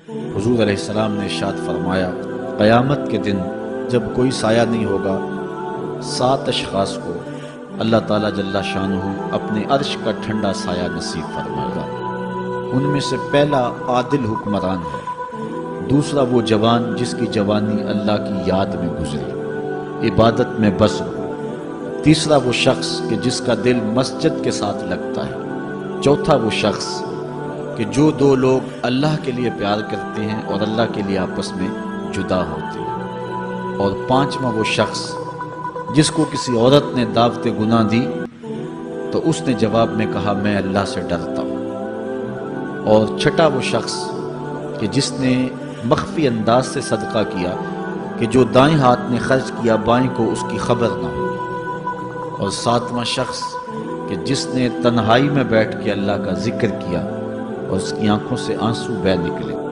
हुजूर अलैहिस्सलाम ने इरशाद फरमाया, क़यामत के दिन जब कोई साया नहीं होगा, 7 अशख़ास को अल्लाह ताला जल्ला शानुहु अपने अर्श का ठंडा साया नसीब फरमाएगा। उनमें से पहला आदिल हुक्मरान है, दूसरा वो जवान जिसकी जवानी अल्लाह की याद में गुजरी, इबादत में बस हो, तीसरा वो शख्स कि जिसका दिल मस्जिद के साथ लगता है, चौथा वो शख्स कि जो 2 लोग अल्लाह के लिए प्यार करते हैं और अल्लाह के लिए आपस में जुदा होते हैं, और 5वां वो शख्स जिसको किसी औरत ने दावते गुनाह दी तो उसने जवाब में कहा मैं अल्लाह से डरता हूँ, और छठा वो शख्स कि जिसने मख्फी अंदाज से सदका किया कि जो दाएं हाथ ने खर्च किया बाएं को उसकी खबर ना हो, और 7वां शख्स कि जिसने तन्हाई में बैठ के अल्लाह का जिक्र किया और उसकी आंखों से आंसू बह निकले।